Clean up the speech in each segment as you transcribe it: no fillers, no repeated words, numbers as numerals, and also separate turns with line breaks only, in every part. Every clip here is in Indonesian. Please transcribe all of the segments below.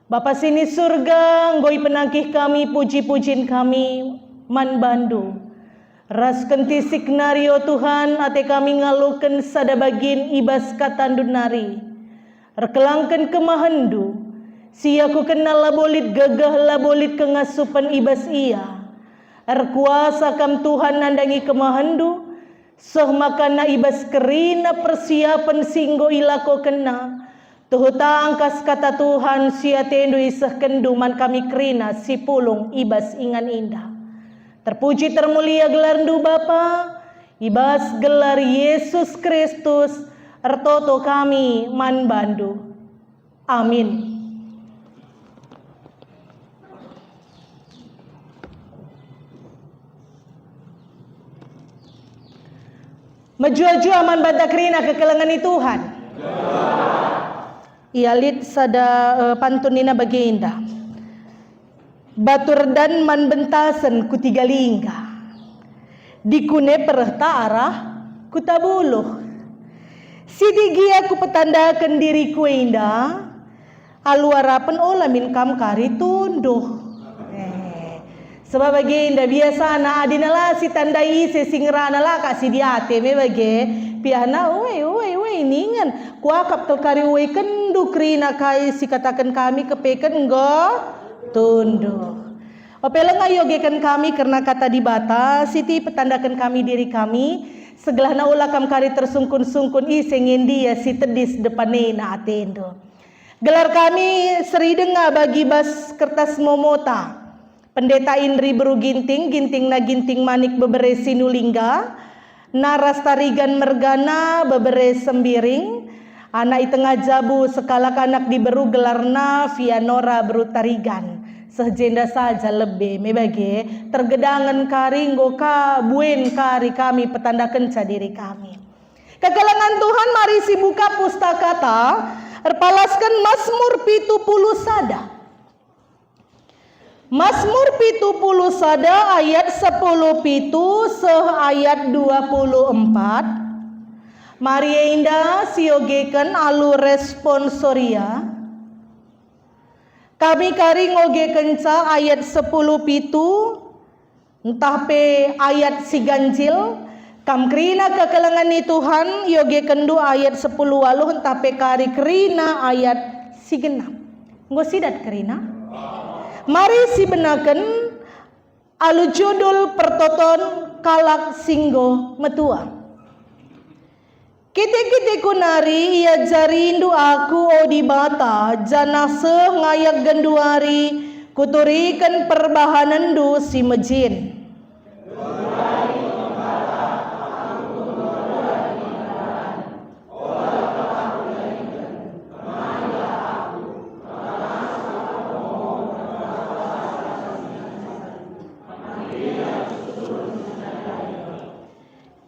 Bapa sini surga, nggoi penangkih kami, puji-pujin kami, man bandu. Ras kentisik nario Tuhan, ate kami ngaluken sada bagin ibas katandun nari. Rekelangken kemahendu, siaku kenal labolit gagah labolit kengasupan ibas ia. Erkuasa kam Tuhan nandangi kemahendu, soh makana ibas kerina persiapan singgo ilako kena. Tuhuta angkas kata Tuhan sia tendu isah kenduman kami kerina si pulung ibas ingan indah. Terpuji termulia gelar ndu Bapa, ibas gelar Yesus Kristus, ertoto kami man bandu. Amin. Maju-aju aman banta kerina kekelengani Tuhan. Ialit sada pantunina bagi indah. Batur dan man bentasen kutiga lingga. Dikune perta arah kutabuluh. Sidigi aku petandakan diriku indah. Aluarapan olamin kam kari tunduh. Sebab bagi indah biasa na adinala si tandai se singrana la kasi diate me bagi piana we ningan kuakap telkari we kendu krina kai si katakan kami kepeken go tunduh. Opeleng ayogekan kami karena kata di bata siti petandakan kami diri kami segelahna ulah kam kari tersungkun-sungkun isengin dia si tedis depanena atendo. Gelar kami seri denga bagi bas kertas momota. Pendeta Indri Beru Ginting, ginting na ginting manik bebere sinulingga, naras tarigan mergana bebere sembiring, anak itengah jabu sekalak anak diberu gelarna Vianora Beru tarigan, sejenda saja lebih mebage tergedangan kari ngoka buen kari kami petandakan diri kami. Kekelengan Tuhan mari si buka pustakata, erpalaskan Mazmur 70 sada. Mazmur 70 sada ayat 10 pitu seh ayat 24. Mari indah siogekan alu responsoria. Kami kari ngogekan ca ayat 10 pitu entah pe ayat si ganjil. Kam krina kekelengan ni Tuhan yogekan du ayat 10 waluh entah pe kari krina ayat si genap. Nggo sidat krina. Mari si benaken alu judul pertoton kalak singgo metua. Kite-kite kunari ia jarindu aku odi bata janase ngayak genduari kuturikan perbahanan du si mejin.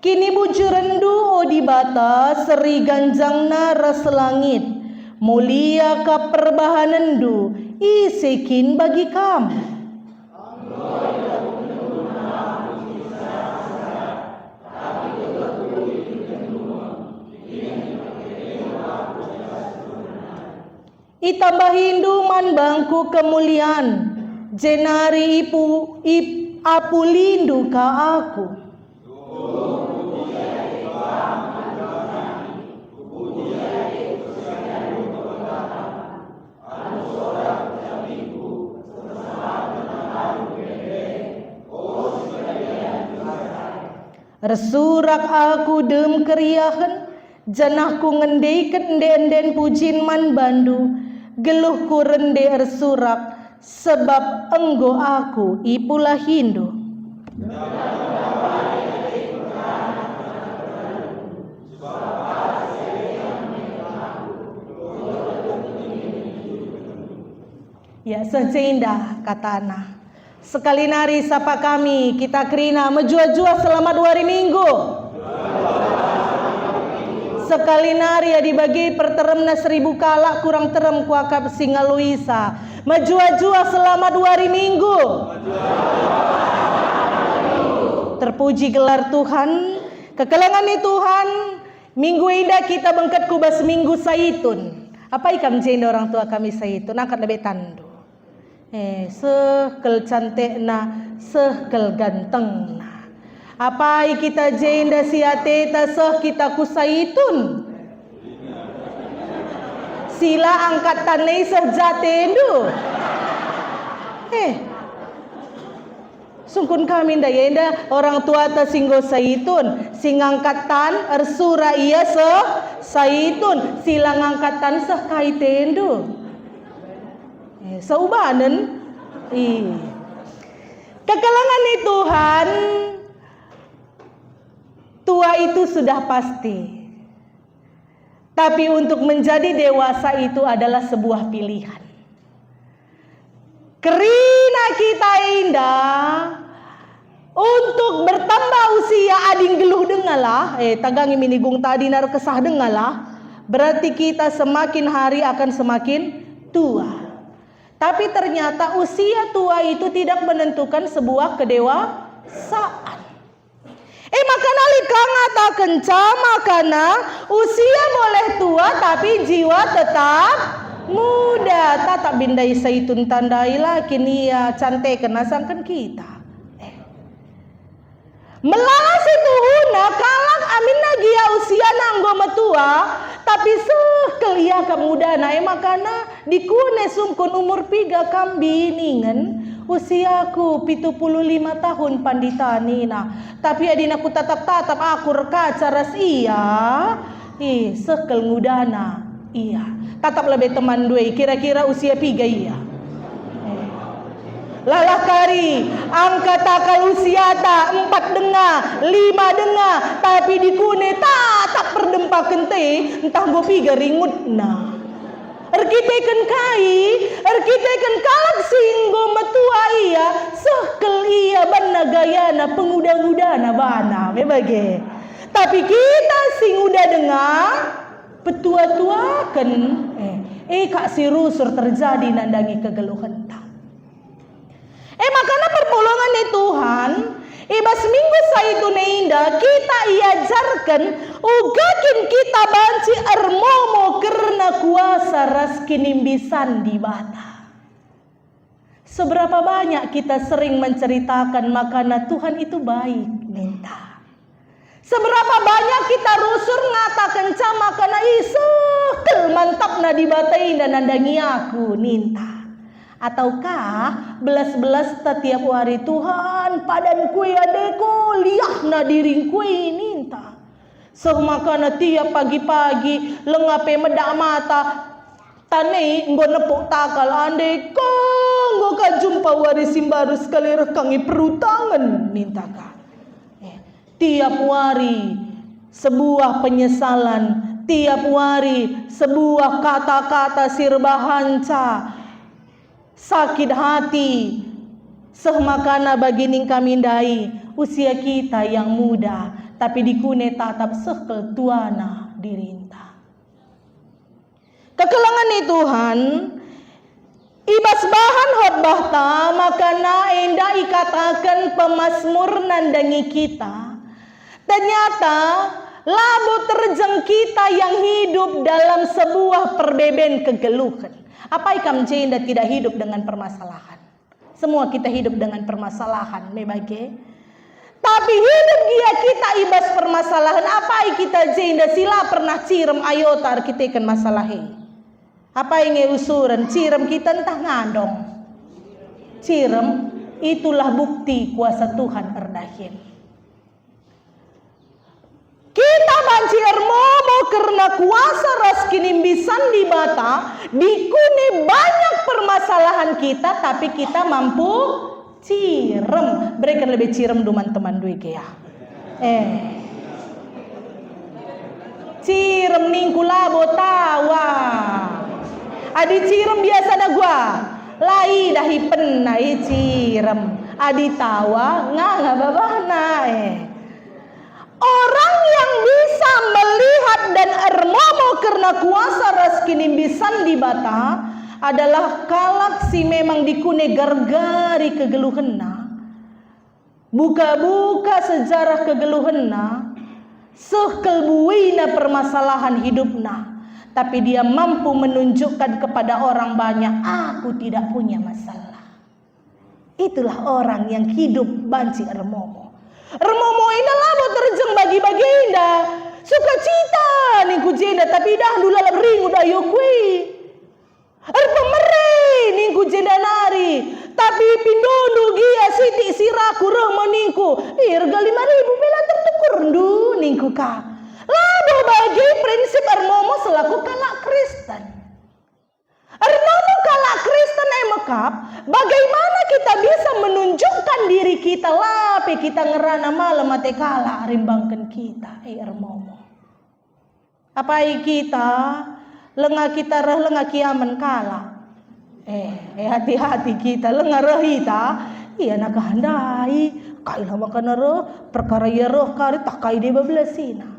Kini bujurendu odi bata seri ganjangna ras langit mulia ka perbahanendu isekin bagi kam. Itambahindu man bangku kemuliaan jenari apulindu ka aku. Resurak aku dem keriahan janahku ngendeiken den pujin man bandu geluhku rende resurak sebab enggo aku ipulah Hindu. Ya sejeindah katana. Sekali nari sapa kami kita kerina menjua-jua selama 2 hari minggu. Sekali nari ya dibagi perteremna 1000 kalak kurang terem kuakap singa Luisa. Menjua-jua selama 2 hari minggu. Terpuji gelar Tuhan. Kekelengan ni Tuhan. Minggu indah kita bengket kubas minggu saitun. Apa ikam jenda orang tua kami itu nangkat lebih tandu. Sekel cantik na, sekel ganteng na. Apa kita jenda siateta seh kita kusaitun. Sila angkat tanai sejatendu. Sungkun kami nda yenda orang tua ta singgo saitun, sing angkatan ersura iya saitun, sila ngangkatan seh kaitendu. Saubanen kekalangan ni Tuhan, tua itu sudah pasti. Tapi untuk menjadi dewasa itu adalah sebuah pilihan. Kerina kita indah untuk bertambah usia ading geluh dengalah, tagangi minigung tadi nar kesah dengalah, berarti kita semakin hari akan semakin tua. Tapi ternyata usia tua itu tidak menentukan sebuah kedewasaan. Makana lika ngata kenca makana usia boleh tua tapi jiwa tetap muda. Tak bindai saitun tandai lakin ia cantik kenasangkan kita. Melas itu huna kalak amin nagia usia nanggo metua tapi sekelia kemuda nae makana dikune sungkun umur piga kambiningan usiaku 75 tahun panditanina tapi adinaku tatap aku reka caras iya sekel ngudana iya tatap lebih teman dua kira-kira usia piga iya lalakari angkat takal usiata 4 denga 5 denga tapi dikune tak perdempa kente entah go piga ringut na erkiteken kalak singgo metua iya sekel iya banna gayana penguda-ngudana bana membage tapi kita sing udah dengar petua-tuaken kak si rusur terjadi nandangi kegeluhan tak. Makana pertolongan Tuhan ibas minggu saitu neinda kita iajarkan ugakin kita banci ermomo karena kuasa raskinimbisan di bata. Seberapa banyak kita sering menceritakan makana Tuhan itu baik minta. Seberapa banyak kita rusur ngatakan makana isekel mantap na dibatain dan nandangi aku ninta. Ataukah belas-belas setiap hari Tuhan padan kue adeko liah na diring kue ninta. Semakana tiap pagi-pagi lengape medak mata tanei nggo nepuk takal ande nggo ka jumpa wari simbaru sekali rekangi perutangan ninta ka. Tiap hari sebuah penyesalan, tiap hari sebuah kata-kata sirbahanca. Sakit hati sehmakana bagining kami ndai usia kita yang muda tapi dikune tatap sekel tuana dirinta. Kekelangan ni Tuhan ibas bahan khotbah ta makana endah ikatakan pemazmur nandangi kita. Ternyata labu terjeng kita yang hidup dalam sebuah perbeben kegeluhan. Apa ikam jenda tidak hidup dengan permasalahan? Semua kita hidup dengan permasalahan, membage. Tapi hidup dia kita ibas permasalahan. Apa kita jenda sila pernah cirem ayotar kita ikan masalahi. Apa yang usuran cirem kita entah ngandong. Cirem itulah bukti kuasa Tuhan erdahin. Kita banci ermomo karena kuasa raskinimbisan di bata dikune banyak permasalahan kita tapi kita mampu cirem. Berikan lebih cirem duman teman duit ya. Cirem ningkula botawa. Adi cirem biasa dah gua. Lai dah hipen nai cirem. Adi tawa nganga babana Orang yang bisa melihat dan ermomo karena kuasa raskinimbisan di bata adalah kalak si memang dikune gargari kegeluhenna. Buka-buka sejarah kegeluhenna, sekelbuina permasalahan hidupna. tapi dia mampu menunjukkan kepada orang banyak, aku tidak punya masalah. Itulah orang yang hidup banci remomo. Remomo ini labo terjeng bagi-bagi indah. Sukacita nih ku jenda tapi dah dulu dalam ringu dayo kui. Pemere nih ku jenda nari. Tapi pindondo gia siti siraku remoningku. Irga 5.000 bela tertukur ndu ningku ka. Labo bagi prinsip remomo selaku kalak Kristen. Remomo kalak Kristen emekap, bagaimana kita bisa menunjukkan diri kita lape kita ngerana malam mate kala rimbangkan kita remomo. Apa kita lengah kita reh lengah kiaman kala. Hati-hati kita lengah rehita iya nak kehandai kailah makan reh perkara ya reh kari tak kai di bablasina.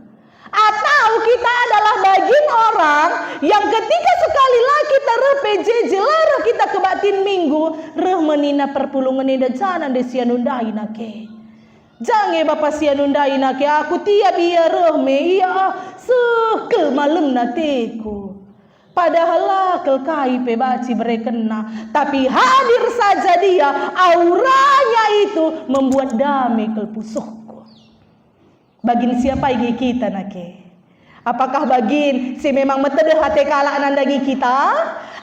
Atau kita adalah bagian orang yang ketika sekali lagi kita reh PJJ lara kita kebatin minggu reh menina perpulungan ida jalan de sianundai nake. Jangan bapak sianundai nake aku tiap iya reh me iya sekel malam nateku. Padahal kel kai pe baci berekena, tapi hadir saja dia, auranya itu membuat damai kel pusuhku. Bagin siapa igi kita nake? Apakah bagin si memang metede hati kalak nandangi kita?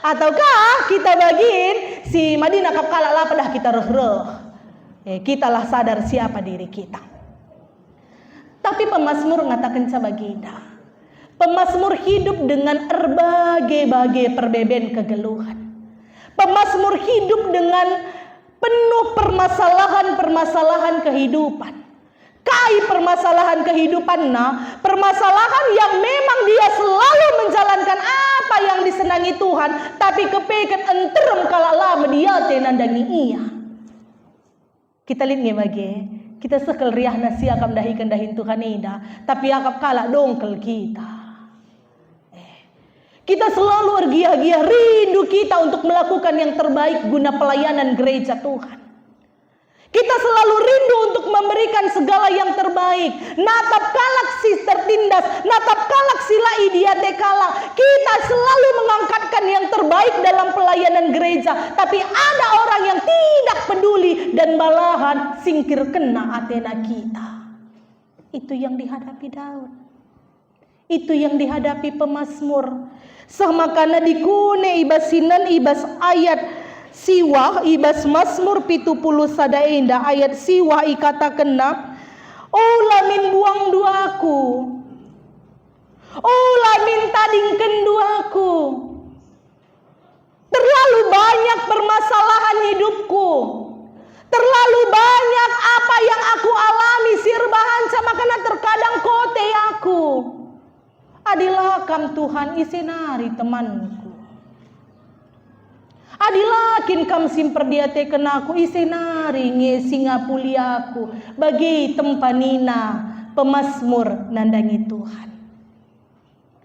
Ataukah kita bagin si Madinah kap kalak lah pedah kita reh-reh? Kitalah sadar siapa diri kita. Tapi pemazmur ngatakan sabaginda. Pemazmur hidup dengan berbagai-bagai perbeben kegeluhan. Pemazmur hidup dengan penuh permasalahan-permasalahan kehidupan. Kai permasalahan kehidupan permasalahan yang memang dia selalu menjalankan apa yang disenangi Tuhan, tapi kepeket enterem kalala mediate nandangi ia. Kita lihat bagi kita sekel riah nasi akam dahikan dahin Tuhan ida, tapi akap kalak dongkel kita. Kita selalu ergiah-giah rindu kita untuk melakukan yang terbaik guna pelayanan gereja Tuhan. Kita selalu rindu untuk memberikan segala yang terbaik. Natap kalak si tertindas, natap kalak sila idiate kalak. Kita selalu mengangkatkan yang terbaik dalam pelayanan gereja. Tapi ada orang yang tidak peduli dan malahan singkir kena atena kita. Itu yang dihadapi Daud. Itu yang dihadapi pemazmur. Samakana dikune ibasinan ibas ayat siwah ibas Mazmur 70 sadaenda ayat siwah ikata kena oh lamin buang duaku oh lamin tadingken duaku terlalu banyak permasalahan hidupku terlalu banyak apa yang aku alami sirbahan samakana terkadang kote aku adilah kam Tuhan isinari temanku. Adilakin kam simperdiate kenaku isenari ngesinga puliaku bagi tempanina pemazmur nandangi Tuhan.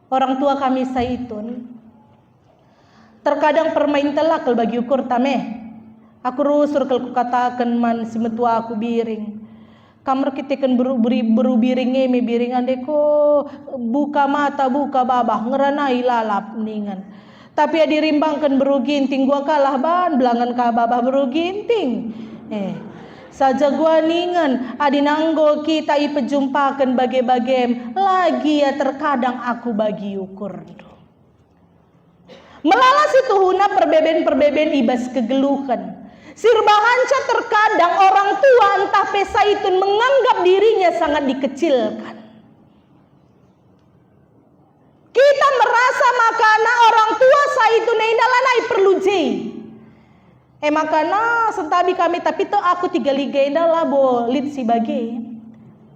Orang tua kami saitun terkadang permain telakal bagi ukur tameh. Aku rusur kalau katakan man si metua aku biring. Kamar kita kan beru biring me biring andeko buka mata buka babah ngeranai lalap ningan. Tapi ya dirimbangkan beruginting gua kalah ban belangan ka babah beruginting. Saja gua ningan adinanggo kita ipejumpakan bagai-bagem lagi ya terkadang aku bagi ukur. Melalas itu huna perbeben ibas kegeluhan. Sirbahanca terkadang orang tua entah pesaitun menganggap dirinya sangat dikecilkan. Kita merasa makana orang tua saitun indalanai perlu jei. Makana sentabi kami tapi to aku 3 liga indalah bolit si bagi.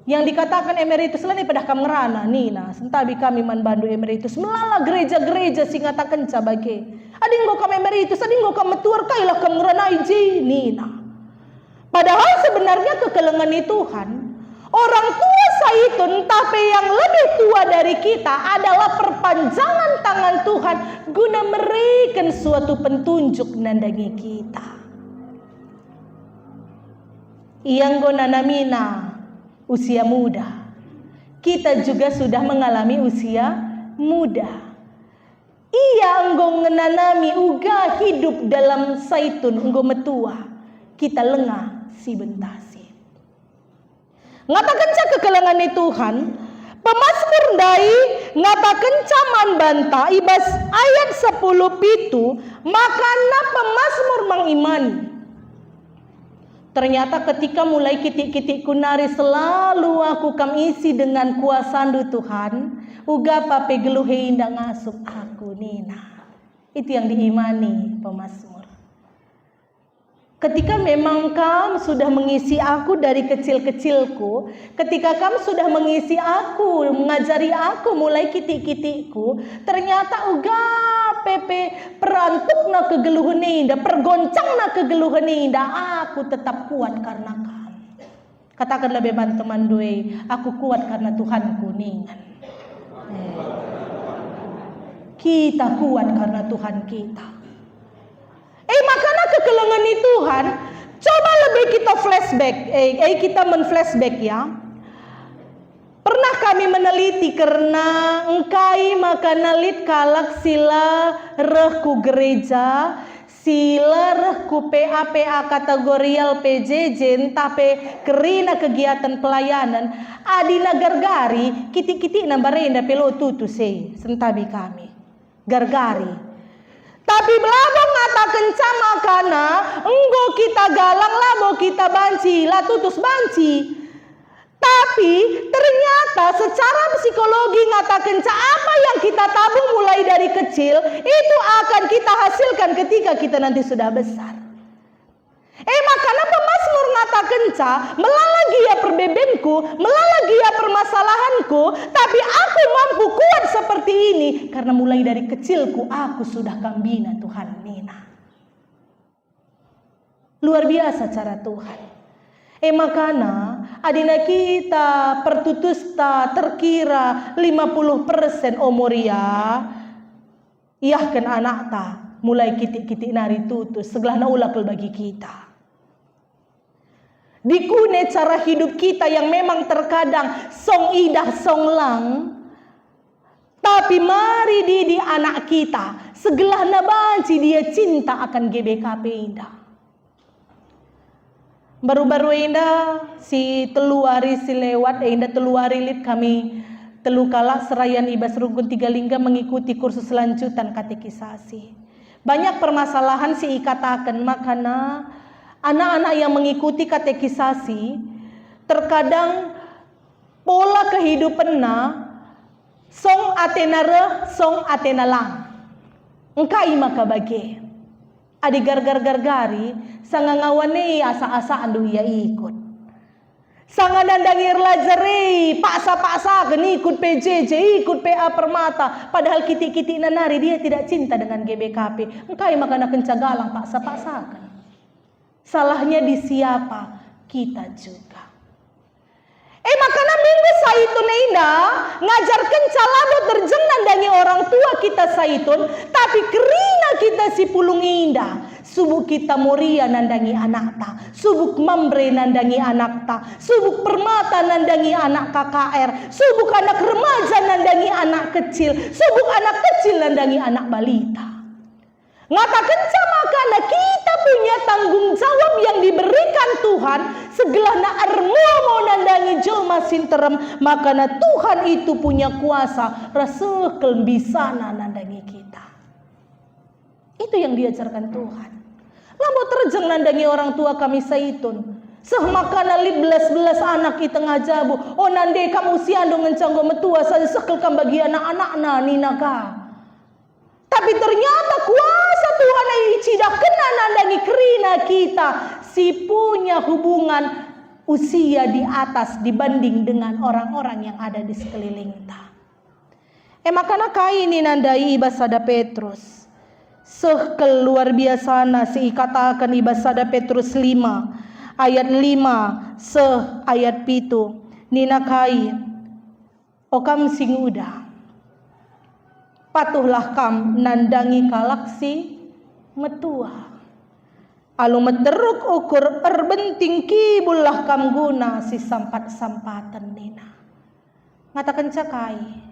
Yang dikatakan emeritus lani pedah kamngerana nina sentabi kami man bandu emeritus melala gereja-gereja sing ngatakan cabage. Adinggo kam emeritus adinggo kam metuar kailah kamngerana iji nina. Padahal sebenarnya kekelengan Tuhan orang tua saitun tapi yang lebih tua dari kita adalah perpanjangan tangan Tuhan guna memberikan suatu petunjuk nandangi kita. Yang guna namina usia muda. Kita juga sudah mengalami usia muda. Ia enggo ngenanami uga hidup dalam saitun enggo metua. Kita lengah si bentasi. Ngatakan cak kekelangan Tuhan. Pemasmur dai ngatakan caman banta ibas ayat 10 pitu. Makana pemasmur mengimani. Ternyata ketika mulai kitik-kitik kunari selalu aku kam isi dengan kuasandu Tuhan. Uga pape geluhe indah ngasup aku nina. Itu yang diimani pemasmur. Ketika memang kamu sudah mengisi aku dari kecil-kecilku, ketika kamu sudah mengisi aku, mengajari aku mulai kitik-kitikku, ternyata uga pepe perantuk na kegeluhan indah, pergoncang na kegeluhan indah, aku tetap kuat karena kamu. Katakanlah beban teman doi, aku kuat karena Tuhanku ningan. Kita kuat karena Tuhan kita. Makanya kekelangan Tuhan, coba lebih kita flashback, kita men-flashback ya. Pernah kami meneliti karena engkai maka nalit kalak sila rehku gereja, sila rehku PA kategorial PJJ, tapi kerina kegiatan pelayanan, adina gargari, kiti-kiti nambarenda pelo tutu se, sentabi kami, gargari. Tapi belabo ngatakan sama kana enggo kita galang labo kita banci lah tutus banci. Tapi ternyata secara psikologi ngatakan apa yang kita tabung mulai dari kecil itu akan kita hasilkan ketika kita nanti sudah besar. Makanya pemasmur ngatakan melalagi ya perbebenku, melalagi ya permasalahanku, tapi aku mampu kuat seperti ini karena mulai dari kecilku aku sudah kambina Tuhan nina. Luar biasa cara Tuhan. Makanya adina kita pertutusta terkira 50% omoria, kan anak ta mulai kitik-kitik nari tutus segelah naulakul bagi kita. Dikune cara hidup kita yang memang terkadang song idah song lang, tapi mari di anak kita segelah nabanci dia cinta akan GBKP indah. Baru-baru indah si teluari si lewat indah teluari lit kami telu kala serayan ibas rugun tiga lingga mengikuti kursus lanjutan katekisasi. Banyak permasalahan si ikatakan makana anak-anak yang mengikuti katekisasi terkadang pola kehidupannya song atenare song atenalang engkai maka bagi adi gargari sangangawane asa-asa andu ia ikut sanganandangir lajari paksa-paksa geni ikut PJJ ikut PA Permata padahal kitik-kitik nanari dia tidak cinta dengan GBKP engkai maka nak kencagalang paksa-paksakan. Salahnya di siapa? Kita juga. Makanya minggu saitun indah ngajarkan calabo terjeng nandangi orang tua kita saitun, tapi kerina kita si pulung indah. Subuk kita moria nandangi anak ta, subuk mambre nandangi anak ta, subuk permata nandangi anak KKR, subuk anak remaja nandangi anak kecil, subuk anak kecil nandangi anak balita. Ngatakan sama karena kita punya tanggung jawab yang diberikan Tuhan segelah na armua mau nandangi jelma sinterem makana Tuhan itu punya kuasa rasa kelembisana nandangi kita. Itu yang diajarkan Tuhan. Lamo terjeng nandangi orang tua kami saitun. Sehmakana lid belas-belas anak kita ngajabu. Oh nande kamu siando ngencanggo metua saja sekel kam bagi anak-anak na ninaka. Tapi ternyata kuasa Tuhan yang icidak kena nandangi kerina kita si punya hubungan usia di atas dibanding dengan orang-orang yang ada di sekeliling kita. Makana kaini nandai ibasada Petrus. Sekel luar biasa si katakan ibasada Petrus 5 ayat 5 ayat 7 nina kai okam sing udah patuhlah kam nandangi kalaksi metua alu meteruk ukur erbenting kibullah kam guna si sampat-sampatan nina ngatakan cakai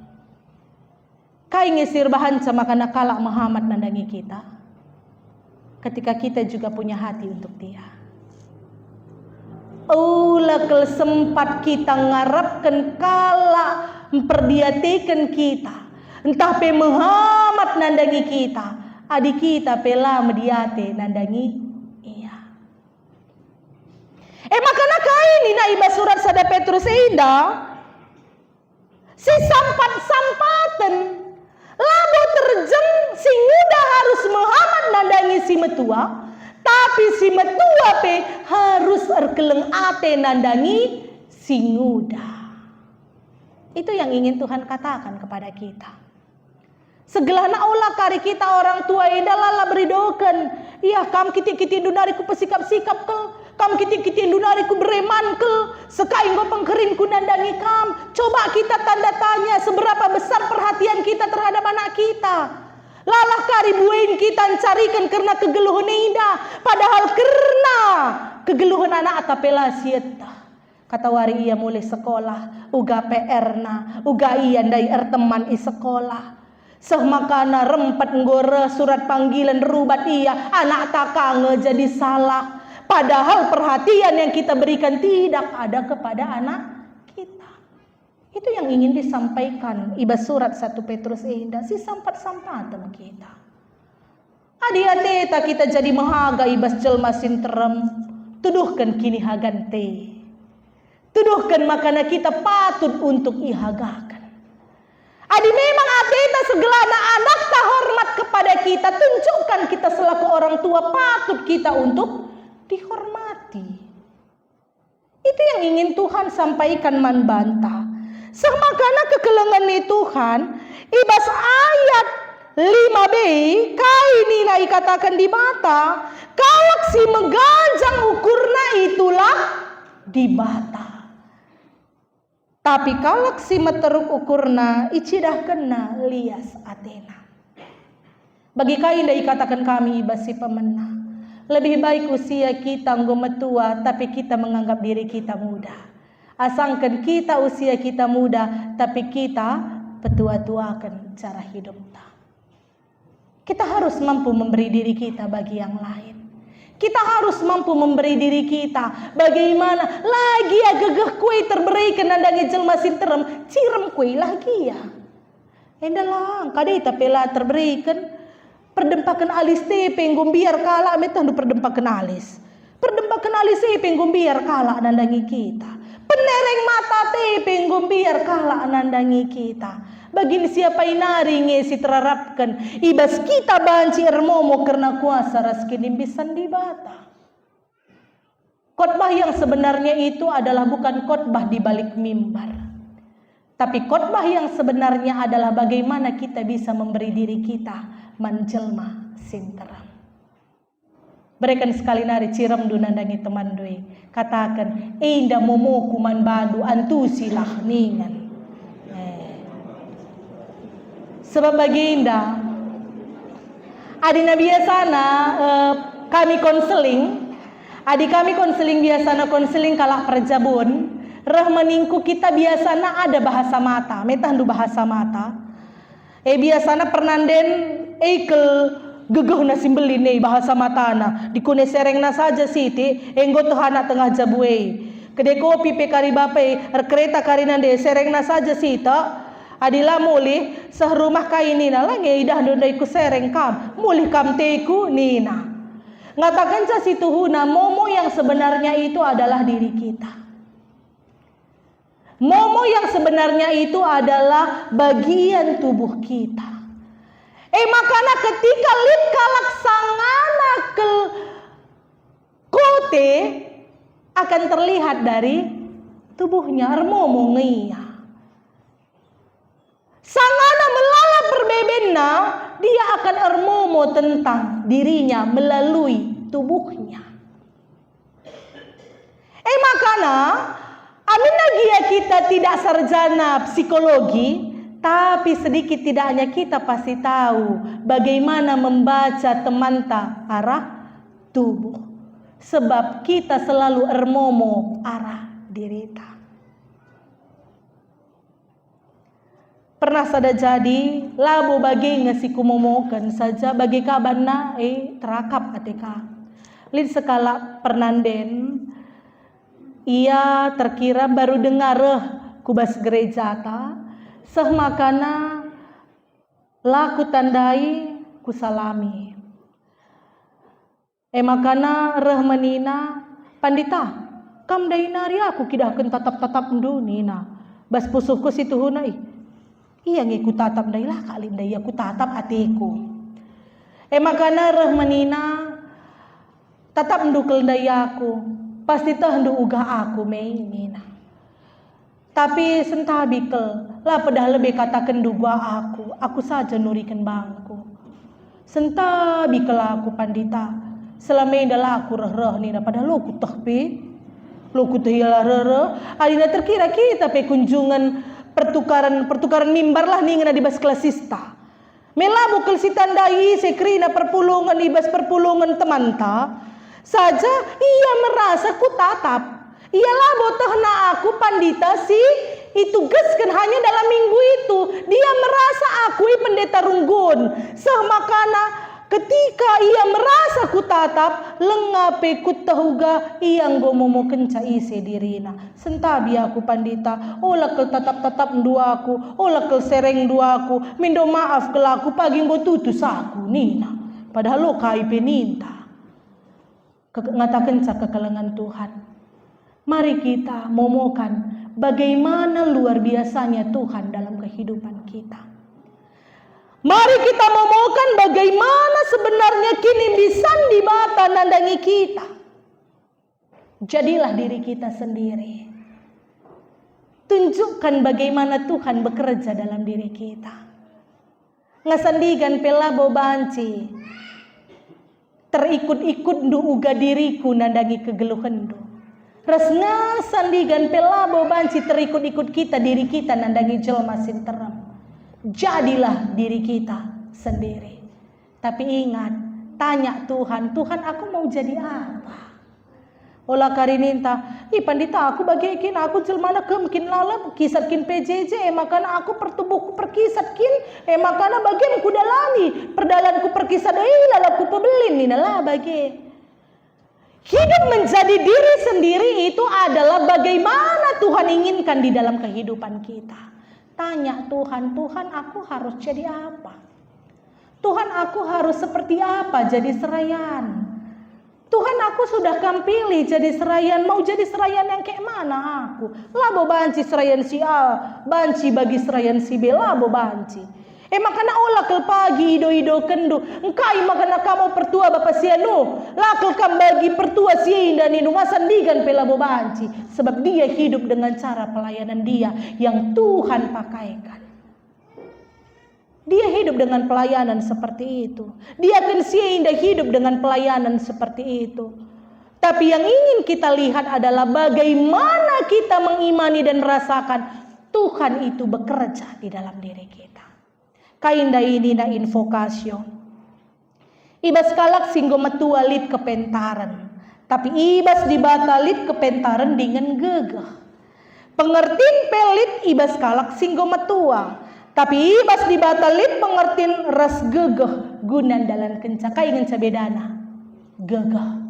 Kai ngisir bahan sama kana kalak Muhammad nandangi kita. Ketika kita juga punya hati untuk dia. Kel sempat kita ngarapkan kalak memperdiatikan kita. Entah pe Muhammad nandangi kita. Adik kita pela mediate nandangi. Makana kaini na iba surat sada Petrus indah si sampat-sampatan labo terjeng si muda harus Muhammad nandangi si metua, tapi si metua pe harus erkeleng ate nandangi si muda. Itu yang ingin Tuhan katakan kepada kita. Segelana ulah kari kita orang tua indah lala beridokan. Iya kam kiti-kiti dunariku pesikap-sikap kel. Kam kiti-kiti dunariku bereman kel. Sekai go pengkerinku nandangi kam. Coba kita tanda tanya seberapa besar perhatian kita terhadap anak kita. Lalah kari buain kita carikan karena kegeluhan indah. Padahal karena kegeluhan anak atapela sieta. Kata wari ia mulai sekolah. Uga PR-na. Uga iya ndai teman i sekolah. Sehmakana rempet nggore surat panggilan rubat ia anak takange jadi salah. Padahal perhatian yang kita berikan tidak ada kepada anak kita. Itu yang ingin disampaikan iba surat 1 Petrus indah si sampat-sampatan kita. Adi-ateta kita jadi mahaga ibas jelma sinterem. Tuduhkan kini hagante. Tuduhkan makana kita patut untuk ihagakan. Adi memang ateta segelana anak tak hormat kepada kita. Tunjukkan kita selaku orang tua patut kita untuk dihormati. Itu yang ingin Tuhan sampaikan manbanta. Semakana kekelengan ni Tuhan. Ibas ayat 5b. Kaini na ikatakan di mata. Kalak si megajang ukurna itulah di bata. Tapi kalak si meteruk ukurna icidah kena lias atena. Bagi kain dai katakan kami basi pemenang. Lebih baik usia kita metua tapi kita menganggap diri kita muda. Asangkan kita usia kita muda tapi kita petua-tuakan cara hidup kita. Kita harus mampu memberi diri kita bagi yang lain. Kita harus mampu memberi diri kita. Bagaimana? Lagi ya gegeh kue terberikan nandangi jelma sinterem. Cirem kue lagi ya. Endalang. Kadai tapela terberikan. Perdempakan alis tepe. Ngombiar kalak. Metandu perdempakan alis. Perdempakan alis tepe. Ngombiar kalak nandangi kita. Penereng mata tepe. Ngombiar kalak nandangi kita. Bagi siapa inari ngesi terarapkan. Ibas kita banci ermomo karena kuasa raskinin bisan dibata. Khotbah yang sebenarnya itu adalah bukan khotbah di balik mimbar. Tapi khotbah yang sebenarnya adalah bagaimana kita bisa memberi diri kita menjelma sinteram. Berikan sekali nari ciram dunandangi teman doi. Katakan, indah momo kuman badu antusilah ningan. Sebab baginda adina biasana kami konseling. Adik kami konseling biasana konseling kalak perjabun. Rahmaningku kita biasana ada bahasa mata. Metandu bahasa mata. Biasana pernanden eikel gegeh na simbelin bahasa matana. Dikune serengna saja siti. Enggo tuhana tengah jabuei. Kedai kopi pe kari bapai. Kereta karinande serengna saja sita. Adila mulih sehrumah kainina lange idah dondai ku sereng kam. Mulih kam teku nina. Ngatakan sa situhuna momo yang sebenarnya itu adalah diri kita. Momo yang sebenarnya itu adalah bagian tubuh kita. Makana ketika lip kalak sangana ke kote akan terlihat dari tubuhnya armomo ngia. Sangana melala perbebenna, dia akan ermomo tentang dirinya melalui tubuhnya. Makana, amina dia kita tidak sarjana psikologi, tapi sedikit tidaknya kita pasti tahu bagaimana membaca temanta arah tubuh. Sebab kita selalu ermomo arah dirita. Pernah sada jadi labo bagi ngasi kumomokan saja bagi kabana terakap ateka. Lid sekala pernanden ia terkira baru dengar kubas gereja ta seh makana laku tandai kusalami. Makana reh menina pandita kam dai nari aku kidahkeun tatap-tatap ndu nina bas pusuhku situ hunai iya ngiku tatap dai lah kali dai aku tatap atiku makana reh menina tatap ndu kel dai aku pasti teh ndu uga aku mei nina tapi sentabi kel lah pedah lebih katakan ndu gua aku saja nurikan bangku sentabi kel aku pandita selama adalah aku reh nina padahal aku teh pi lo kutihila rere alina terkira kita pe kunjungan pertukaran mimbar lah nih ngena di bas kelasista melabu kel si tandai sekrina perpulungan ibas perpulungan temanta saja ia merasa ku tatap ia labo tehna aku pandita si itu geskan hanya dalam minggu itu dia merasa aku pendeta runggun sah makana ketika ia merasa ku tatap lengape ku tahuga iang gomomo kenca ise dirina sentabi aku pandita olah kel tatap-tatap nduaku olah kel sereng duaku mindo maaf kelaku pagi nggo tutus aku nina padahal lo kai peninta ngata kenca kekelengan Tuhan. Mari kita momokan bagaimana luar biasanya Tuhan dalam kehidupan kita. Mari kita momokan bagaimana sebenarnya kini bisa dibata nandangi kita. Jadilah diri kita sendiri. Tunjukkan bagaimana Tuhan bekerja dalam diri kita. Ngasandigan pelabo banci. Terikut-ikut ndu uga diriku nandangi kegeluhan ndu. Res ngasandigan pelabo banci terikut-ikut kita diri kita nandangi jelma sinterem. Jadilah diri kita sendiri. Tapi ingat, tanya Tuhan, Tuhan aku mau jadi apa? Olah karininta, pandita aku bagaikin aku jelmana kemkin lalap kisatkin PJJ, makana aku pertubuhku perkisatkin, makana bagian ku dalani, perdalanku perkisat lalapku pebelin ninalah bagi. Hidup menjadi diri sendiri itu adalah bagaimana Tuhan inginkan di dalam kehidupan kita. Tanya Tuhan, Tuhan aku harus jadi apa? Tuhan aku harus seperti apa jadi serayan? Tuhan aku sudah kampili jadi serayan, mau jadi serayan yang kayak mana aku? Labo banci serayan si A, banci bagi serayan si B, labo banci. Makana olah kel pagi ido kendu, engkai makana kamu pertua bapak sianu, lakel kam bagi pertua si dan inu ngasandigan pelabo banci, sebab dia hidup dengan cara pelayanan dia yang Tuhan pakaikan. Dia hidup dengan pelayanan seperti itu. Dia akan indah hidup dengan pelayanan seperti itu. Tapi yang ingin kita lihat adalah bagaimana kita mengimani dan merasakan Tuhan itu bekerja di dalam diri kita. Kainda ini na invokasyon. Ibas kalak singgo metua lit kepentaran. Tapi ibas dibatalit kepentaran dengan gegah. Pengertin pelit ibas kalak singgo metua. Tapi ibas dibatalit pengertin ras gegah gunan dalam kenca kaingan sabedana gegah.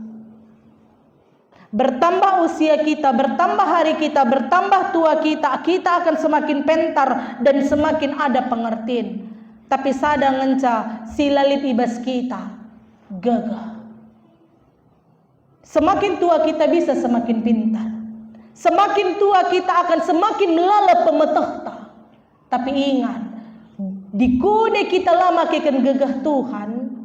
Bertambah usia kita, bertambah hari kita, bertambah tua kita, kita akan semakin pentar dan semakin ada pengertian. Tapi sada ngenca silalit ibas kita gegah. Semakin tua kita bisa semakin pintar. Semakin tua kita akan semakin melalap pemetahta. Tapi ingat, di kune kita lama keken gegah Tuhan,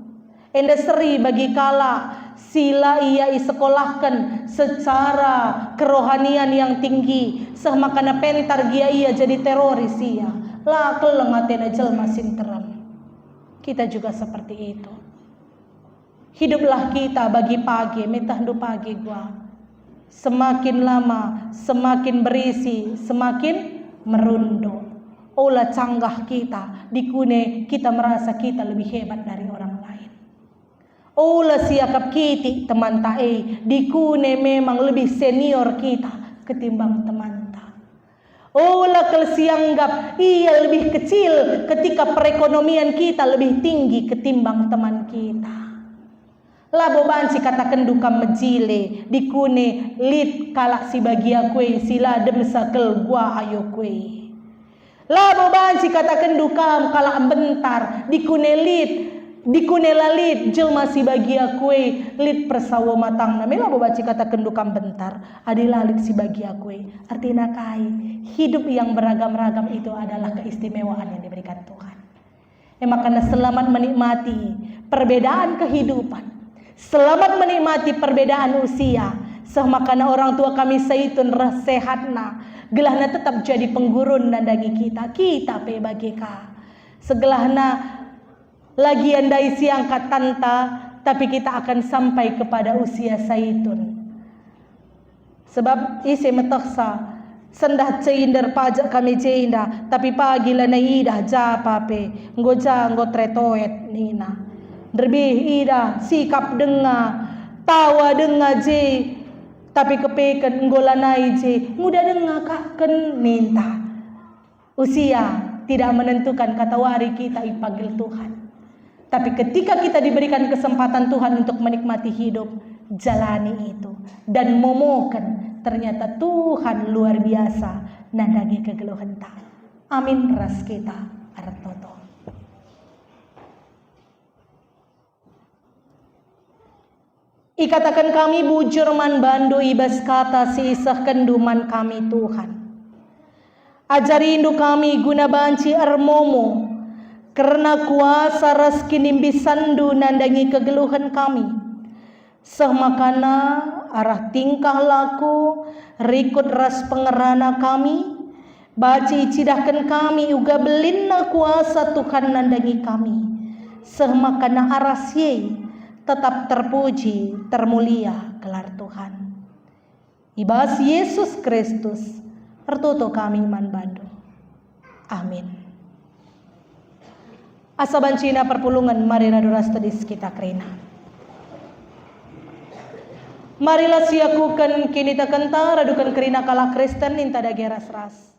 enda seri bagi kala sila ia isekolahkan secara kerohanian yang tinggi, seh makana pentar gia ia jadi teroris ia, lah kelengatena jelma sinteram. Kita juga seperti itu. Hiduplah kita bagi pagi, metahdu pagi gua. Semakin lama, semakin berisi, semakin merunduk. Olah canggah kita, dikune kita merasa kita lebih hebat dari orang lain. Olah siakap kiti teman tae, dikune memang lebih senior kita ketimbang teman ta. Olah kalau sianggap ia lebih kecil ketika perekonomian kita lebih tinggi ketimbang teman kita. Labo banci katakan duka mejile dikune lit kalak si bagia kue sila dem sakel gua ayo kue. Labo banci katakan duka kalak bentar dikune lit dikune lalit jelma si bagia kue lit persawo matang nami labo banci katakan duka bentar adalah lit si bagia kue. Artinya kai hidup yang beragam-ragam itu adalah keistimewaan yang diberikan Tuhan. Makanya selamat menikmati perbedaan kehidupan. Selamat menikmati perbedaan usia. Semakana orang tua kami saitun sehatna. Gelahna tetap jadi penggurun nandagi kita. Kita pe bagika. Segelahna lagi andai siang katanta. Tapi kita akan sampai kepada usia saitun. Sebab isi metoksa. Sendah ceinder pajak kami ceinda. Tapi pagi lana ida japape. Ngoja ngotretoet nina. Derbih ida sikap denga. Tawa denga je. Tapi kepekan ngolanai je. Muda denga kaken minta. Usia tidak menentukan kata wari kita ipanggil Tuhan. Tapi ketika kita diberikan kesempatan Tuhan untuk menikmati hidup. Jalani itu. Dan momokan. Ternyata Tuhan luar biasa nandagi kegeluhan tak. Amin ras kita artoto. Ikatakan kami bujur man bandu ibas kata si isah kenduman kami Tuhan. Ajari indu kami guna banci armomo. Karena kuasa ras kinimbisandu nandangi kegeluhan kami. Semakana arah tingkah laku rikut ras pengerana kami baci cidahkan kami uga belinna kuasa Tuhan nandangi kami semakana arah ye tetap terpuji termulia gelar Tuhan ibas Yesus Kristus tertutup kami man bandu amin. Asa bancina perpulungan mari raduras tedis kita kerina. Marilah siakukan kini tak kentar radukan kerina kala Kristen inta dageras ras.